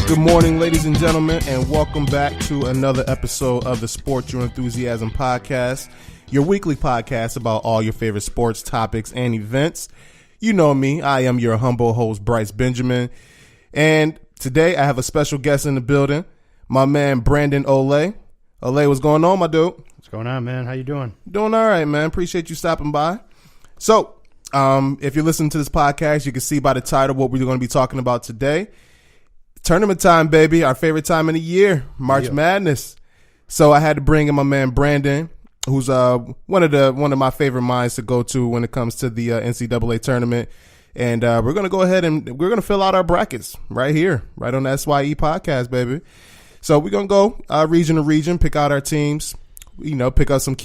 Good morning, ladies and gentlemen, and welcome back to another episode of the Sports Your Enthusiasm Podcast, your weekly podcast about all your favorite sports topics and events. You know me, I am your humble host, Bryce Benjamin, and today I have a special guest in the building, my man Brandon Olay. Olay, what's going on, my dude? What's going on, man? How you doing? Doing all right, man. Appreciate you stopping by. So, if you're listening to this podcast, you can see by the title what we're going to be talking about today. Tournament time, baby. Our favorite time of the year, March Madness. So I had to bring in my man Brandon, who's one of my favorite minds to go to when it comes to the NCAA tournament. And we're going to go ahead and we're going to fill out our brackets right here, right on the SYE podcast, baby. So we're going to go region to region, pick out our teams, you know, pick up some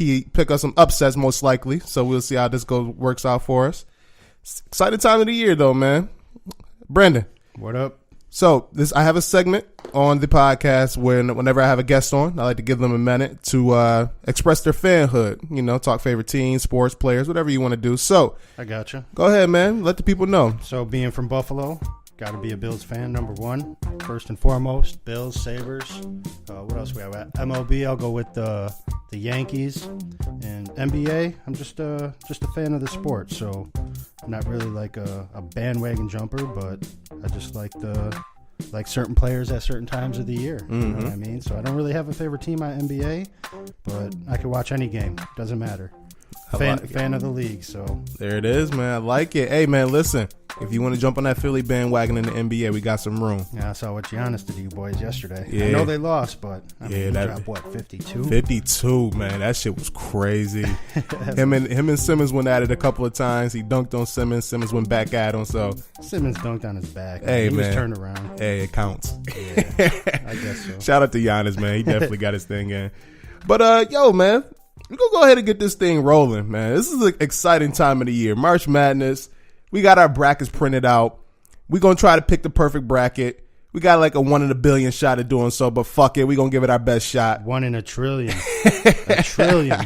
upsets most likely. So we'll see how this works out for us. Exciting time of the year, though, man. Brandon. What up? So I have a segment on the podcast whenever I have a guest on, I like to give them a minute to express their fanhood, you know, talk favorite teams, sports, players, whatever you want to do. So I gotcha. Go ahead, man. Let the people know. So being from Buffalo, got to be a Bills fan, number one. First and foremost, Bills, Sabres. What else we have? MLB, I'll go with the Yankees. And NBA, I'm just a fan of the sport. So I'm not really like a bandwagon jumper, but I just like certain players at certain times of the year. You know what I mean? So I don't really have a favorite team on NBA, but I can watch any game. Doesn't matter. Fan of the league, so there it is, man. I like it. Hey, man, listen. If you want to jump on that Philly bandwagon in the NBA, we got some room. Yeah, I saw what Giannis did to you boys yesterday. Yeah. I know they lost, but he dropped, 52? 52, man. That shit was crazy. him and Simmons went at it a couple of times. He dunked on Simmons. Simmons went back at him. So Simmons dunked on his back. Hey, he man. was turned around. Hey, it counts. Yeah, I guess so. Shout out to Giannis, man. He definitely got his thing in. But, yo, man. We're going to go ahead and get this thing rolling, man. This is an exciting time of the year. March Madness. We got our brackets printed out. We're going to try to pick the perfect bracket. We got like a 1 in a billion shot at doing so, but fuck it. We're going to give it our best shot. 1 in a trillion. A trillion.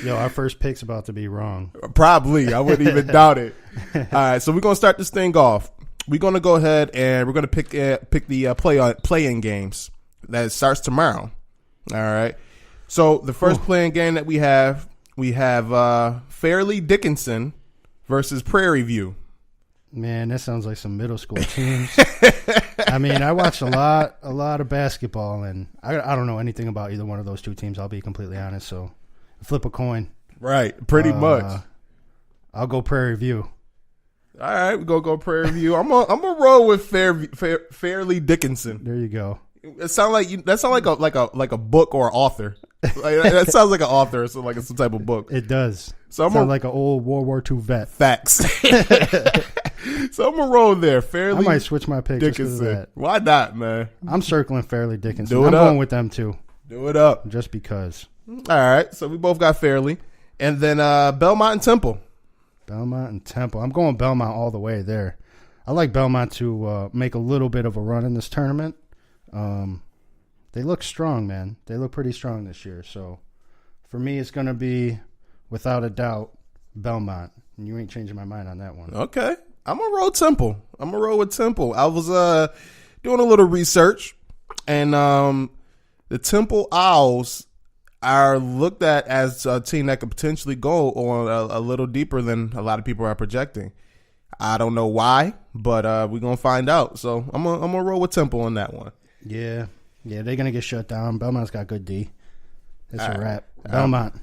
Yo, our first pick's about to be wrong. Probably. I wouldn't even doubt it. All right, so we're going to start this thing off. We're going to go ahead and we're going to pick the play-in games. That starts tomorrow. All right. So the first playing game that we have Fairleigh Dickinson versus Prairie View. Man, that sounds like some middle school teams. I mean, I watch a lot of basketball, and I don't know anything about either one of those two teams. I'll be completely honest. So, flip a coin. Right, pretty much. I'll go Prairie View. All right, we're gonna go Prairie View. I'm gonna roll with Fairleigh Dickinson. There you go. It sounds like a book or author. Like, that sounds like an author, so like it's some type of book. It does. So sounds like an old World War II vet. Facts. So I'm gonna roll there. Fairleigh. I might switch my pick Dickinson. just 'cause of that. Why not, man? I'm circling Fairleigh Dickinson. I'm going with them too. Do it up. Just because. All right. So we both got Fairleigh, and then Belmont and Temple. Belmont and Temple. I'm going Belmont all the way there. I like Belmont to make a little bit of a run in this tournament. They look strong, man. They look pretty strong this year. So, for me, it's going to be, without a doubt, Belmont. And you ain't changing my mind on that one. Okay. I'm going to roll Temple. I'm going to roll with Temple. I was doing a little research, and the Temple Owls are looked at as a team that could potentially go on a little deeper than a lot of people are projecting. I don't know why, but we're going to find out. So, I'm gonna roll with Temple on that one. Yeah, they're going to get shut down. Belmont's got good D. It's a wrap. All Belmont.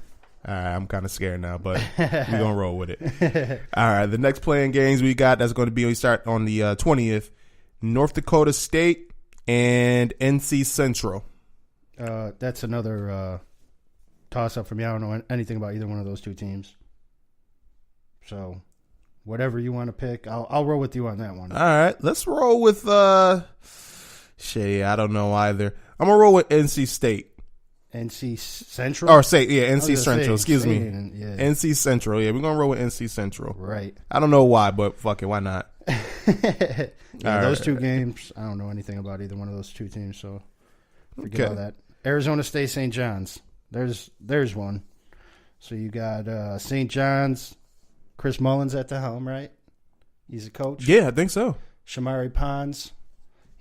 All right, I'm kind of scared now, but we're going to roll with it. All right, the next playing games we got, that's going to be, we start on the 20th, North Dakota State and NC Central. That's another toss-up for me. I don't know anything about either one of those two teams. So, whatever you want to pick, I'll roll with you on that one. All right, let's roll with I don't know either. I'm going to roll with NC State. NC Central? Or NC Central. Excuse me. Yeah. NC Central. Yeah, we're going to roll with NC Central. Right. I don't know why, but fuck it. Why not? Those two games, I don't know anything about either one of those two teams, so forget all that. Arizona State, St. John's. There's one. So you got St. John's, Chris Mullins at the helm, right? He's a coach. Yeah, I think so. Shamari Pons.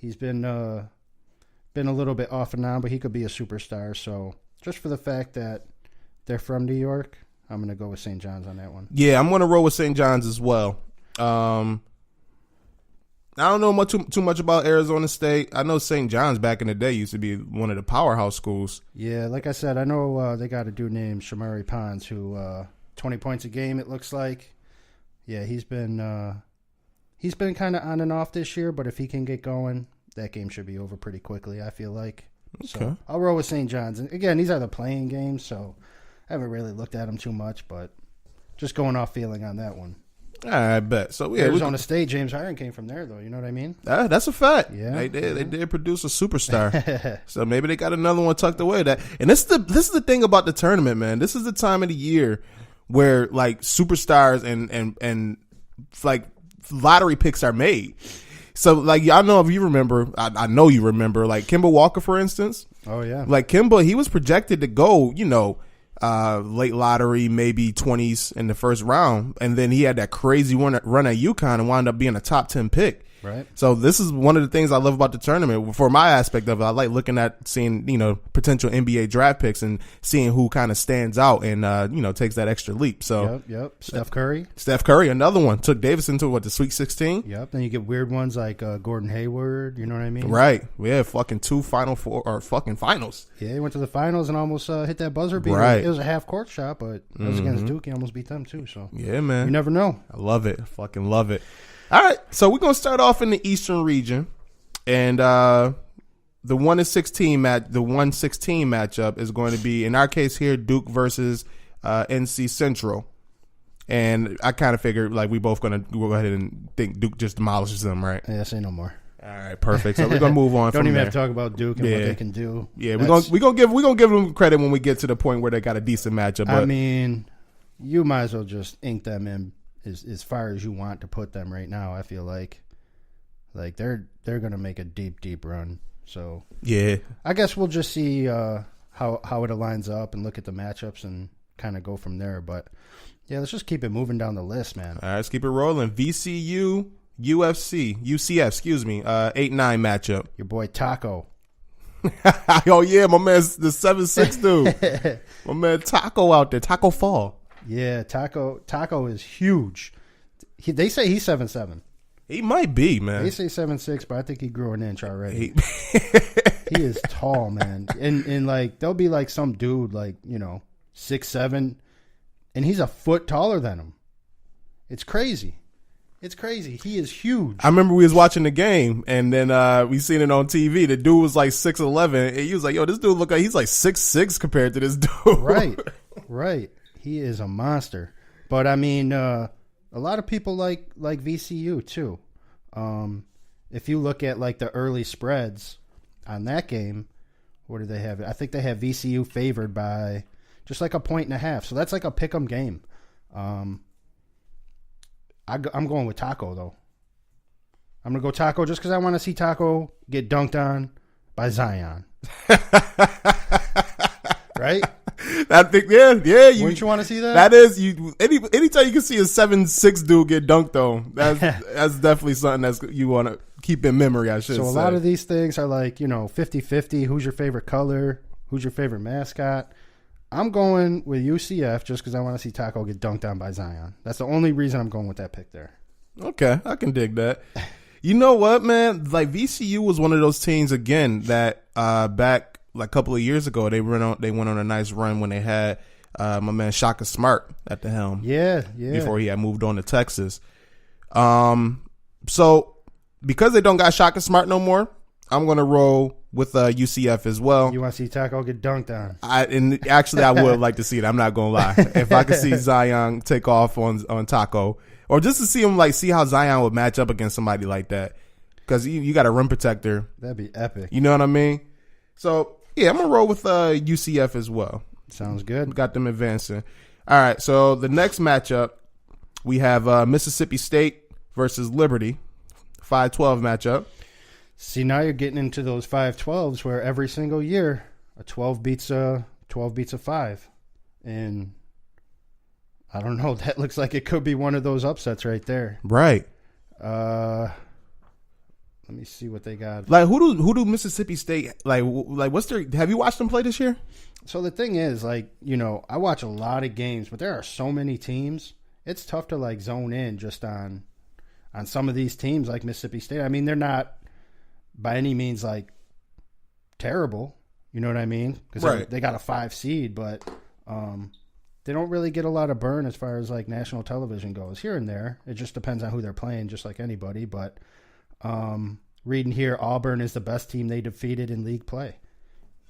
He's been a little bit off and on, but he could be a superstar. So just for the fact that they're from New York, I'm going to go with St. John's on that one. Yeah, I'm going to roll with St. John's as well. I don't know too much about Arizona State. I know St. John's back in the day used to be one of the powerhouse schools. Yeah, like I said, I know they got a dude named Shamari Pons who 20 points a game, it looks like. Yeah, he's been kind of on and off this year, but if he can get going, that game should be over pretty quickly, I feel like. Okay. So I'll roll with St. John's. And again, these are the playing games, so I haven't really looked at them too much, but just going off feeling on that one. I bet. So yeah, Arizona State, James Harden came from there, though. You know what I mean? That's a fact. Yeah, they did produce a superstar. So maybe they got another one tucked away. And this is the thing about the tournament, man. This is the time of the year where like superstars and like lottery picks are made. So like I know if you remember, I know you remember like Kemba Walker, for instance. Oh yeah, like Kemba, he was projected to go, late lottery, maybe 20s in the first round. And then he had that crazy run at UConn and wound up being a top 10 pick. Right. So this is one of the things I love about the tournament. For my aspect of it, I like looking at seeing, potential NBA draft picks and seeing who kind of stands out and, takes that extra leap. So Yep. Steph Curry, another one. Took Davidson to the Sweet 16. Yep. Then you get weird ones like Gordon Hayward. You know what I mean? Right. We had fucking 2 Final Four or fucking finals. Yeah, he went to the finals and almost hit that buzzer beater. Right. It was a half court shot, but it was against Duke. He almost beat them too. So yeah, man. You never know. I love it. Fucking love it. All right, so we're gonna start off in the Eastern region, and the 1-16 matchup is going to be, in our case here, Duke versus NC Central, and I kind of figured like we both gonna go ahead and think Duke just demolishes them, right? Yeah, say no more. All right, perfect. So we're gonna move on. Don't from even there. have to talk about Duke and what they can do. Yeah, we're gonna give them credit when we get to the point where they got a decent matchup. But I mean, you might as well just ink them in as far as you want to put them right now. I feel like they're gonna make a deep run. So yeah, I guess we'll just see how it aligns up and look at the matchups and kind of go from there. But yeah, let's just keep it moving down the list, man. All right, let's keep it rolling. UCF, 8-9 matchup. Your boy Taco. Oh yeah, my man's the 7'6" dude. My man Taco out there, Taco Fall. Yeah, Taco is huge. They say he's 7'7". He might be, man. They say 7'6", but I think he grew an inch already. He is tall, man. And like there'll be like some dude like 6'7", and he's a foot taller than him. It's crazy. He is huge. I remember we was watching the game, and then we seen it on TV. The dude was like 6'11", and he was like, "Yo, this dude look like he's like 6'6" compared to this dude." Right. He is a monster. But I mean, a lot of people like VCU too. If you look at like the early spreads on that game, what do they have? I think they have VCU favored by just like 1.5. So that's like a pick'em game. I'm going with Taco though. I'm gonna go Taco just because I want to see Taco get dunked on by Zion. Right? I think, yeah. Wouldn't you want to see that? That is, anytime you can see a 7'6" dude get dunked on, that's definitely something you want to keep in memory, I should say. So a lot of these things are like, 50-50. Who's your favorite color? Who's your favorite mascot? I'm going with UCF just because I want to see Taco get dunked on by Zion. That's the only reason I'm going with that pick there. Okay, I can dig that. You know what, man? Like VCU was one of those teams again that back like a couple of years ago they went on a nice run when they had my man Shaka Smart at the helm. Yeah. Before he had moved on to Texas. So because they don't got Shaka Smart no more, I'm gonna roll with UCF as well. You want to see Taco get dunked on? I would like to see it. I'm not gonna lie. If I could see Zion take off on Taco, or just to see him see how Zion would match up against somebody like that, because you got a rim protector. That'd be epic. You know what I mean? So yeah, I'm gonna roll with UCF as well. Sounds good. Got them advancing. All right. So the next matchup we have Mississippi State versus Liberty, 5-12 matchup. See, now you're getting into those 5-12s where every single year a 12 beats a 5. And I don't know, that looks like it could be one of those upsets right there. Right. Let Let me see what they got. Like who do Mississippi State like what's their? Have you watched them play this year? So the thing is, like, you know, I watch a lot of games, but there are so many teams. It's tough to like zone in just on some of these teams like Mississippi State. I mean, they're not by any means like terrible. You know what I mean? Because they got a 5 seed, but they don't really get a lot of burn as far as like national television goes. Here and there, it just depends on who they're playing, just like anybody. But reading here, Auburn is the best team they defeated in league play.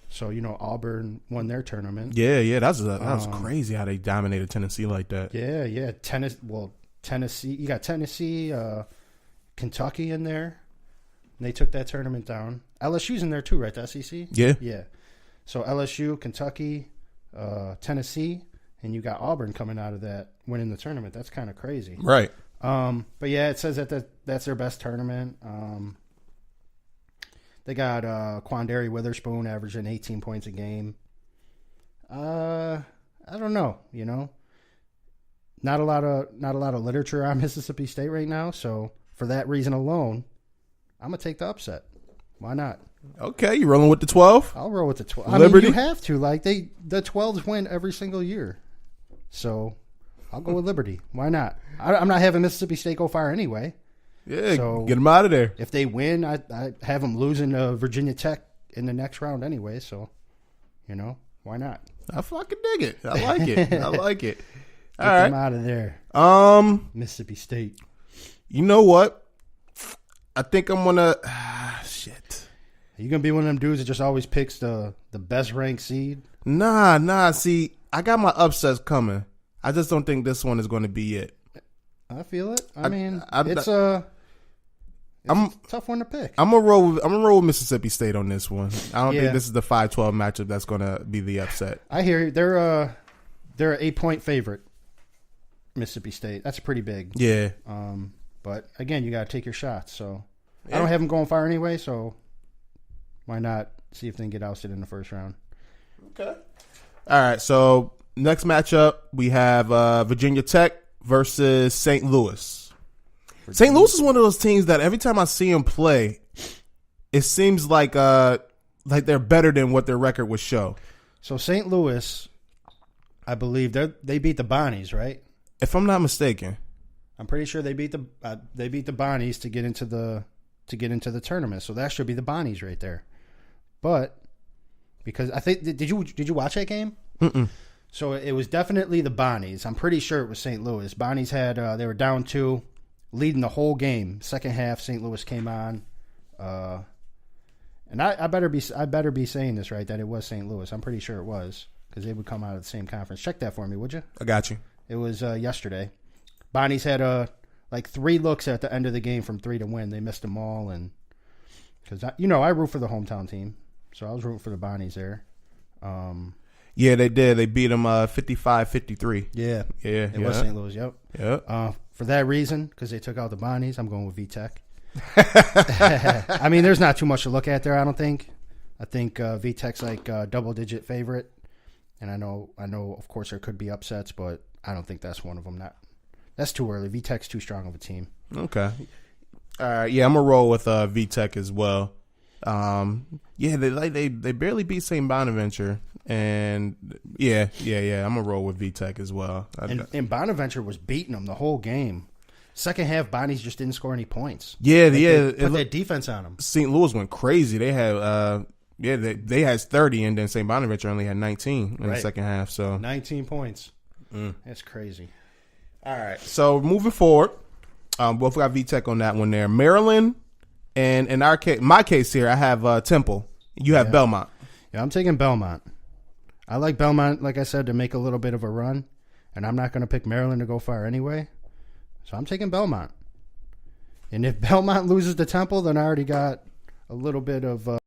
So, you know, Auburn won their tournament. Yeah, that was crazy how they dominated Tennessee like that. Yeah. Tennessee. You got Tennessee, Kentucky in there. And they took that tournament down. LSU's in there too, right? The SEC? Yeah. So LSU, Kentucky, Tennessee, and you got Auburn coming out of that, winning the tournament. That's kind of crazy. Right. But yeah, it says that's their best tournament. They got Quandary Witherspoon averaging 18 points a game. I don't know, you know. Not a lot of literature on Mississippi State right now, so for that reason alone, I'm gonna take the upset. Why not? Okay, you rolling with the 12? I'll roll with the 12. Liberty? I mean, you have to. Like the 12s win every single year, so I'll go with Liberty. Why not? I'm not having Mississippi State go far anyway. Yeah, so get them out of there. If they win, I have them losing to Virginia Tech in the next round anyway. So, you know, why not? I fucking dig it. I like it. I like it. Get them out of there. Mississippi State. You know what? I think I'm gonna. Shit. Are you gonna be one of them dudes that just always picks the best ranked seed? Nah. See, I got my upsets coming. I just don't think this one is going to be it. I feel it. I mean, it's a tough one to pick. I'm gonna roll with Mississippi State on this one. I don't think this is the 5-12 matchup that's gonna be the upset. I hear you. They're an 8-point favorite. Mississippi State. That's pretty big. Yeah. But again, you gotta take your shots. So I don't have them going far anyway. So why not see if they can get ousted in the first round? Okay. All right. So next matchup we have Virginia Tech versus St. Louis. St. Louis is one of those teams that every time I see them play, it seems like they're better than what their record would show. So St. Louis, I believe they beat the Bonnies, right? If I'm not mistaken, I'm pretty sure they beat the Bonnies to get into the tournament. So that should be the Bonnies right there. But because I think did you watch that game? Mm-mm. So it was definitely the Bonnies. I'm pretty sure it was St. Louis. Bonnies had they were down 2, leading the whole game. Second half, St. Louis came on, and I better be saying this right that it was St. Louis. I'm pretty sure it was because they would come out of the same conference. Check that for me, would you? I got you. It was yesterday. Bonnies had like 3 looks at the end of the game from 3 to win. They missed them all, and because I root for the hometown team, so I was rooting for the Bonnies there. Yeah, they did. They beat them 55-53. Yeah. It was St. Louis, yep. For that reason, because they took out the Bonnies, I'm going with VTech. I mean, there's not too much to look at there, I don't think. I think VTech's like a double-digit favorite. And I know, of course, there could be upsets, but I don't think that's one of them. That's too early. VTech's too strong of a team. Okay. All right. Yeah, I'm going to roll with VTech as well. They barely beat St. Bonaventure. And yeah, I'm gonna roll with VTech as well. And Bonaventure was beating them the whole game. Second half, Bonnies just didn't score any points. They put that defense on them. St. Louis went crazy. They had they had 30, and then St. Bonaventure only had 19 in the second half. So 19 points. That's crazy. All right, so moving forward, both got VTech on that one there. Maryland, and in my case here, I have Temple. You have Belmont. Yeah, I'm taking Belmont. I like Belmont, like I said, to make a little bit of a run, and I'm not going to pick Maryland to go far anyway. So I'm taking Belmont. And if Belmont loses to Temple, then I already got a little bit of